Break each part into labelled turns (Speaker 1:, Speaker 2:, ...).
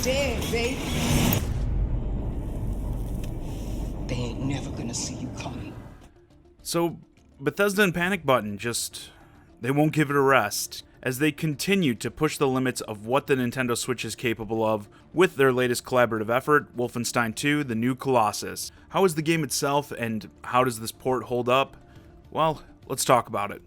Speaker 1: dead, baby. They ain't never gonna see you coming.
Speaker 2: So, Bethesda and Panic Button they won't give it a rest, as they continue to push the limits of what the Nintendo Switch is capable of with their latest collaborative effort, Wolfenstein II: The New Colossus. How is the game itself, and how does this port hold up? Well, let's talk about it.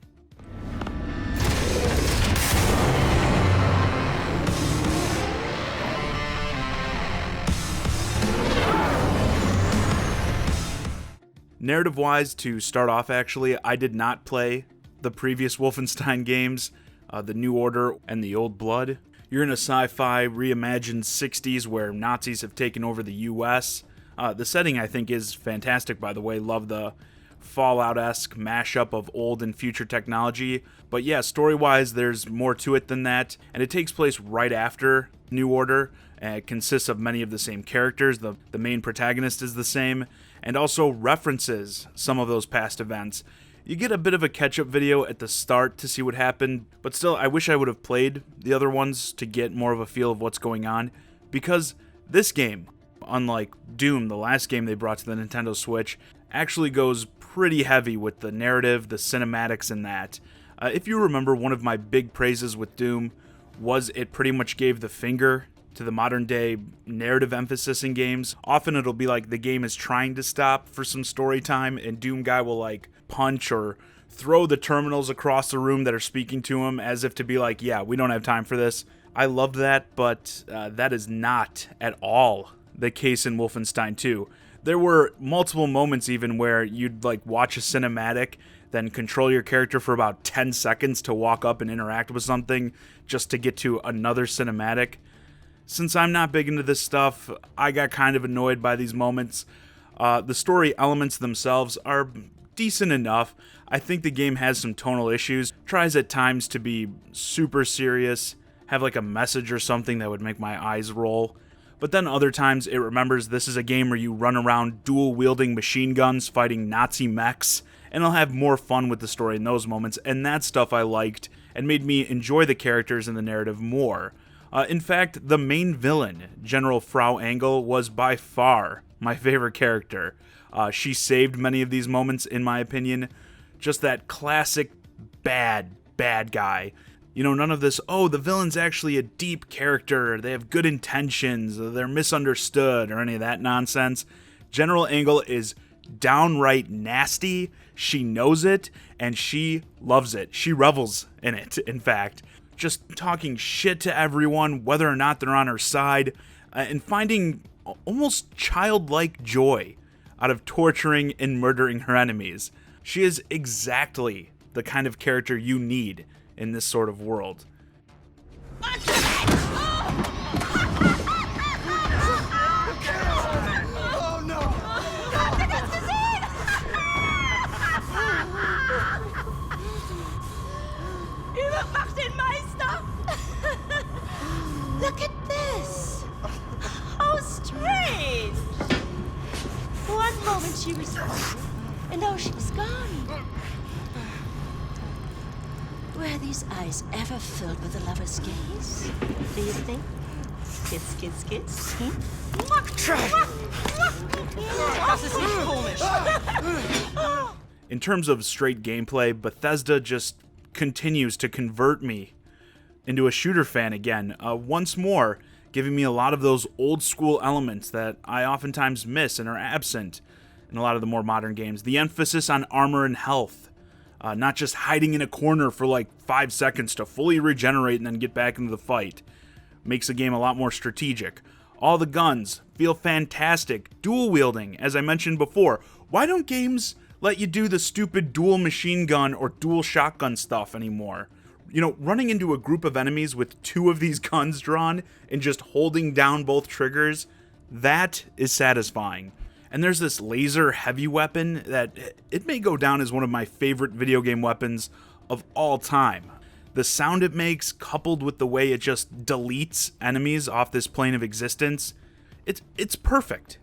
Speaker 2: Narrative-wise, to start off actually, I did not play the previous Wolfenstein games, The New Order and The Old Blood. You're in a sci-fi reimagined 60s where Nazis have taken over the US. The setting, I think, is fantastic, by the way. Love the Fallout-esque mashup of old and future technology. But yeah, story-wise, there's more to it than that, and it takes place right after New Order. It consists of many of the same characters. The main protagonist is the same, and also references some of those past events. You get a bit of a catch-up video at the start to see what happened, but still, I wish I would have played the other ones to get more of a feel of what's going on, because this game, unlike Doom, the last game they brought to the Nintendo Switch, actually goes pretty heavy with the narrative, the cinematics, and that. If you remember, one of my big praises with Doom was it pretty much gave the finger to the modern day narrative emphasis in games. Often it'll be like the game is trying to stop for some story time, and Doom guy will like punch or throw the terminals across the room that are speaking to him as if to be like, yeah, we don't have time for this. I loved that, but that is not at all the case in Wolfenstein 2. There were multiple moments even where you'd like watch a cinematic, then control your character for about 10 seconds to walk up and interact with something just to get to another cinematic. Since I'm not big into this stuff, I got kind of annoyed by these moments. The story elements themselves are decent enough. I think the game has some tonal issues, tries at times to be super serious, have like a message or something that would make my eyes roll. But then other times it remembers this is a game where you run around dual-wielding machine guns fighting Nazi mechs, and I'll have more fun with the story in those moments, and that stuff I liked and made me enjoy the characters and the narrative more. In fact, the main villain, General Frau Engel, was by far my favorite character. She saved many of these moments, in my opinion. Just that classic bad guy. You know, none of this, oh, the villain's actually a deep character, they have good intentions, they're misunderstood, or any of that nonsense. General Engel is downright nasty, she knows it, and she loves it. She revels in it, in fact. Just talking shit to everyone, whether or not they're on her side, and finding almost childlike joy out of torturing and murdering her enemies. She is exactly the kind of character you need in this sort of world.
Speaker 3: Oh no!
Speaker 4: Übermacht den Meister! Look at this! How strange! One moment she was here, and now she's gone. Were these eyes ever filled with a lover's gaze? Do you think? Kiss, kiss, kiss.
Speaker 3: Das ist nicht komisch.
Speaker 2: In terms of straight gameplay, Bethesda just continues to convert me into a shooter fan again, once more, giving me a lot of those old school elements that I oftentimes miss and are absent in a lot of the more modern games. The emphasis on armor and health, not just hiding in a corner for like 5 seconds to fully regenerate and then get back into the fight, makes the game a lot more strategic. All the guns feel fantastic. Dual wielding, as I mentioned before. Why don't games let you do the stupid dual machine gun or dual shotgun stuff anymore? You know, running into a group of enemies with 2 of these guns drawn and just holding down both triggers, that is satisfying. And there's this laser heavy weapon that it may go down as one of my favorite video game weapons of all time. The sound it makes, coupled with the way it just deletes enemies off this plane of existence, it's perfect.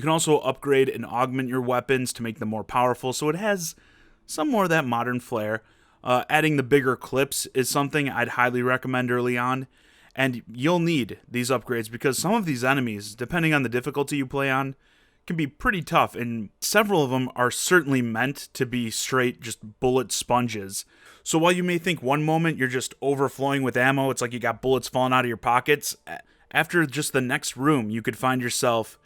Speaker 2: can also upgrade and augment your weapons to make them more powerful, so it has some more of that modern flair. Adding the bigger clips is something I'd highly recommend early on, and you'll need these upgrades because some of these enemies, depending on the difficulty you play on, can be pretty tough, and several of them are certainly meant to be straight just bullet sponges. So while you may think one moment you're just overflowing with ammo, it's like you got bullets falling out of your pockets, after just the next room you could find yourself,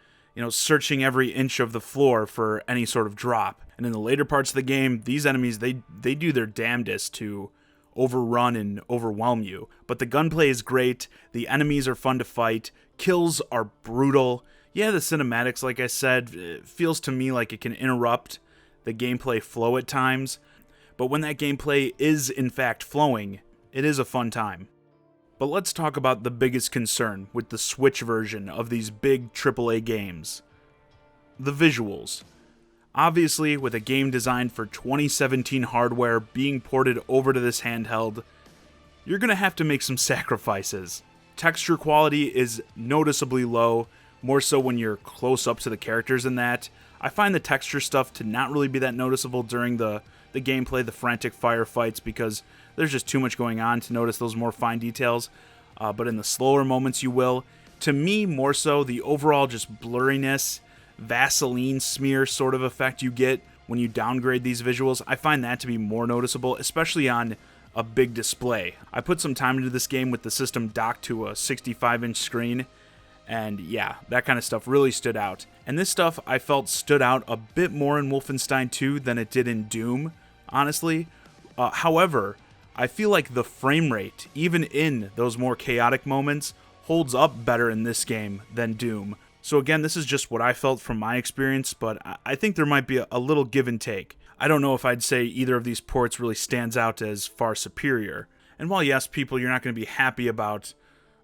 Speaker 2: searching every inch of the floor for any sort of drop. And in the later parts of the game, these enemies, they do their damnedest to overrun and overwhelm you. But the gunplay is great, the enemies are fun to fight, kills are brutal. Yeah, the cinematics, like I said, it feels to me like it can interrupt the gameplay flow at times. But when that gameplay is in fact flowing, it is a fun time. But let's talk about the biggest concern with the Switch version of these big AAA games. The visuals. Obviously, with a game designed for 2017 hardware being ported over to this handheld, you're going to have to make some sacrifices. Texture quality is noticeably low, more so when you're close up to the characters in that. I find the texture stuff to not really be that noticeable during the gameplay, the frantic firefights, because there's just too much going on to notice those more fine details. But in the slower moments you will. To me, more so, the overall just blurriness, Vaseline smear sort of effect you get when you downgrade these visuals, I find that to be more noticeable, especially on a big display. I put some time into this game with the system docked to a 65-inch screen, and yeah, that kind of stuff really stood out. And this stuff I felt stood out a bit more in Wolfenstein II than it did in Doom, honestly. However, I feel like the frame rate, even in those more chaotic moments, holds up better in this game than Doom. So again, this is just what I felt from my experience, but I think there might be a little give and take. I don't know if I'd say either of these ports really stands out as far superior. And while yes, people, you're not going to be happy about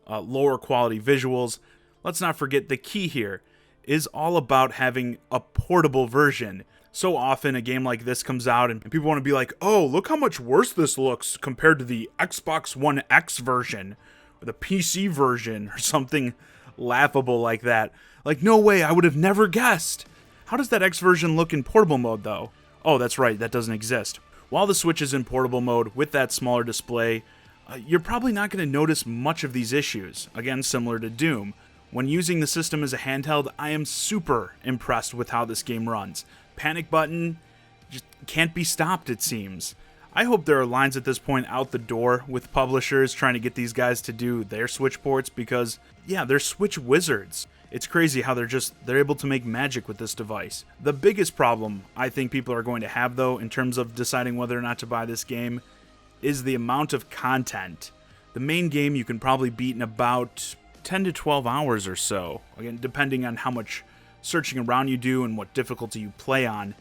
Speaker 2: lower quality visuals, let's not forget the key here is all about having a portable version. So often a game like this comes out and people want to be like, oh, look how much worse this looks compared to the Xbox One X version or the PC version or something laughable like that. Like, no way, I would have never guessed. How does that X version look in portable mode though? Oh, that's right, that doesn't exist. While the Switch is in portable mode with that smaller display, you're probably not going to notice much of these issues. Again, similar to Doom. When using the system as a handheld, I am super impressed with how this game runs. Panic button just can't be stopped, it seems. I hope there are lines at this point out the door with publishers trying to get these guys to do their Switch ports because, yeah, they're Switch wizards. It's crazy how they're able to make magic with this device. The biggest problem I think people are going to have, though, in terms of deciding whether or not to buy this game, is the amount of content. The main game you can probably beat in about 10 to 12 hours or so, again, depending on how much searching around you do and what difficulty you play on.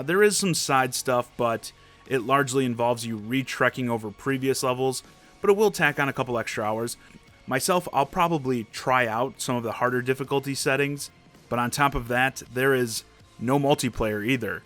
Speaker 2: There is some side stuff, but it largely involves you retrekking over previous levels, but it will tack on a couple extra hours. Myself, I'll probably try out some of the harder difficulty settings, but on top of that, there is no multiplayer either.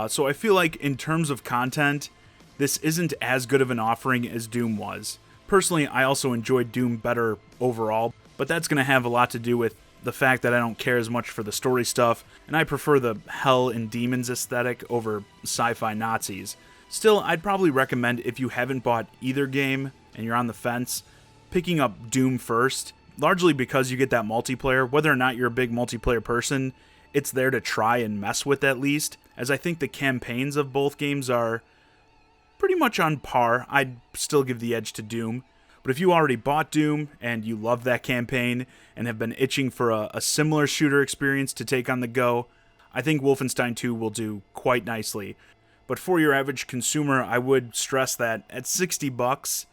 Speaker 2: So I feel like in terms of content, this isn't as good of an offering as Doom was. Personally, I also enjoyed Doom better overall, but that's going to have a lot to do with the fact that I don't care as much for the story stuff, and I prefer the hell and demons aesthetic over sci-fi Nazis. Still, I'd probably recommend, if you haven't bought either game and you're on the fence, picking up Doom first, largely because you get that multiplayer. Whether or not you're a big multiplayer person, it's there to try and mess with at least, as I think the campaigns of both games are pretty much on par. I'd still give the edge to Doom. But if you already bought Doom and you love that campaign and have been itching for a similar shooter experience to take on the go, I think Wolfenstein 2 will do quite nicely. But for your average consumer, I would stress that at $60,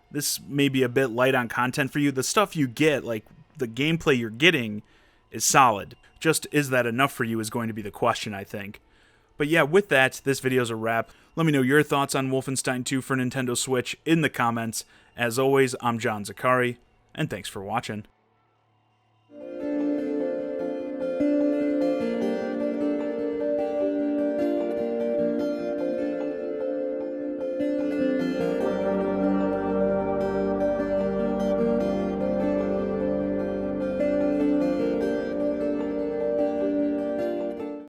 Speaker 2: this may be a bit light on content for you. The stuff you get, like the gameplay you're getting, is solid. Just is that enough for you is going to be the question, I think. But yeah, with that, this video's a wrap. Let me know your thoughts on Wolfenstein 2 for Nintendo Switch in the comments. As always, I'm John Zakari, and thanks for watching.